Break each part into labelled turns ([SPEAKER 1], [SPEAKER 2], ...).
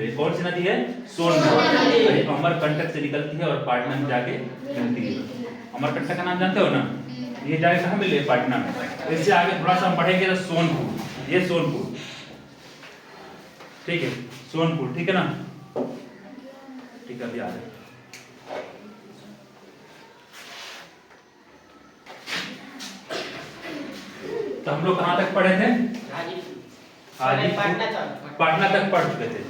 [SPEAKER 1] रही है। कौन सी नदी है? सोन नदी। अमरकंटक से निकलती है और पाटना में जाके मिलती है। अमरकंटक का नाम जानते हो ना? ये जाके कहाँ मिल रही है? पाटना में। इससे आगे थोड़ा सा हम बढ़ेंगे तो सोनपुर, ये सोनपुर, ठीक है, सोनपुर, ठीक है ना? ठीक है, अभी आ रहे हैं। तो हम लोग कहाँ तक पढ़े थे? पाटना तक पढ़ चुके थे।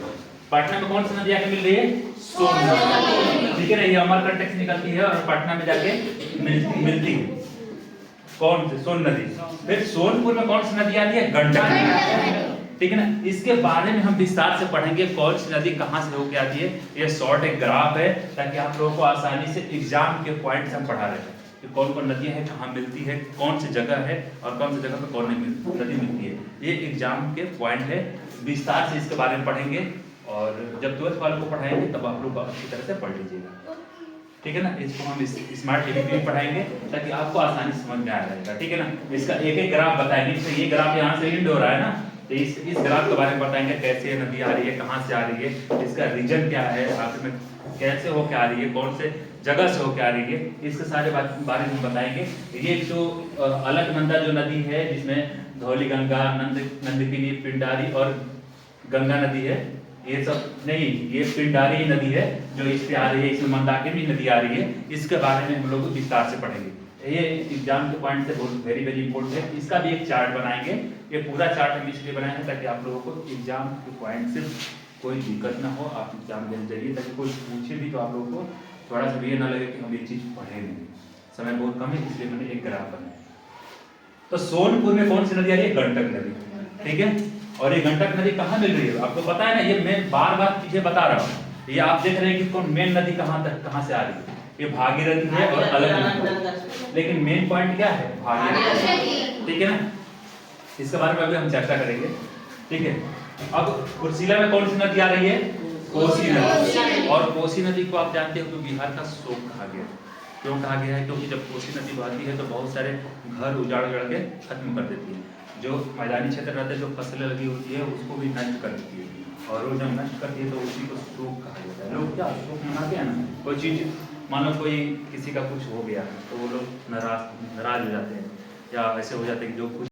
[SPEAKER 1] पाटना में कौन सी नदी आके मिल रही है? सोन नदी, ठीक है ना? ये अमरकंटक से निकलती है और पाटना में जाके मिलती है। कौन सी? सोन नदी। फिर सोनपुर में कौन सी नदी आती है? गंडक नदी, ठीक है ना? इसके बारे में हम विस्तार से पढ़ेंगे, कौन सी नदी कहाँ से होके आती है। ये शॉर्ट एक ग्राफ है ताकि आप लोगों को आसानी से एग्जाम के पॉइंट्स हम पढ़ा रहे हैं कि कौन कौन नदियां हैं, कहाँ मिलती है, कौन सी जगह है और कौन सी जगह पे कौन नदी मिलती है। ये एग्जाम के पॉइंट है, विस्तार से इसके बारे में पढ़ेंगे और जब 12th वालों को पढ़ाएंगे तब आप लोग अच्छी तरह से पढ़ लीजिएगा, ठीक है ना? इसको हम स्मार्ट लिविंग में पढ़ाएंगे ताकि आपको आसानी से समझ में आ जाएगा, ठीक है ना? इसका एक एक ग्राफ बताएंगे। जैसे ये ग्राफ यहाँ से एंड हो रहा है ना, तो इस ग्राफ के बारे में बताएंगे, कैसे नदी आ रही है, कहाँ से आ रही है, इसका रीजन क्या है, आखिर में कैसे होके आ रही है, कौन से जगह से होके आ रही है, इसके सारे बारे में बताएंगे। ये जो अलकनंदा जो नदी है जिसमें धौली गंगा, नंदकिनी, पिंडारी और गंगा नदी है, ये सब नहीं, ये पिंडारी नदी है जो इससे आ रही है, इसमें मंदाकिनी नदी आ रही है। इसके बारे में हम लोग विस्तार से पढ़ेंगे। ये एग्जाम के पॉइंट से बहुत वेरी वेरी इंपॉर्टेंट है। इसका भी एक चार्ट बनाएंगे। ये पूरा चार्ट हम इसलिए बनाए हैं ताकि आप लोगों को एग्जाम के पॉइंट से कोई दिक्कत ना हो, आप एग्जाम देने जाइए, ताकि कोई पूछे भी तो आप लोगों को थोड़ा सा भी ये ना लगे कि हम ये चीज़ पढ़े नहीं, समय बहुत कम है, इसलिए मैंने एक ग्राफ बनाया। तो सोनपुर में कौन सी नदी आ रही है? गंडक नदी, ठीक है? और ये गंडक नदी कहाँ मिल रही है? आपको पता है ना, ये मैं बार बार पीछे बता रहा हूँ। ये आप देख रहे हैं कि कौन मेन नदी कहाँ से आ रही है? ये भागीरथी है और अलकनंदा, लेकिन मेन पॉइंट क्या है? भागीरथी, ठीक है ना? इसके बारे में अभी हम चर्चा करेंगे, ठीक है? अब कुर्सिला में कौन सी नदी आ रही है? कोसी नदी। और कोसी नदी को आप जानते हो कि बिहार का शोक कहा गया। क्यों कहा गया है? क्योंकि जब कोसी नदी बहती है तो बहुत सारे घर उजाड़ के खत्म कर देती है। जो मैदानी क्षेत्र रहते हैं, जो फसलें लगी होती है, उसको भी नष्ट कर देती है। और वो जब नष्ट करती है तो उसी को शोक कहा जाता है। लोग क्या शोक मनाते हैं ना, कोई चीज़ मान लो कोई किसी का कुछ हो गया तो वो लोग नाराज हो जाते हैं, या ऐसे हो जाते हैं कि जो कुछ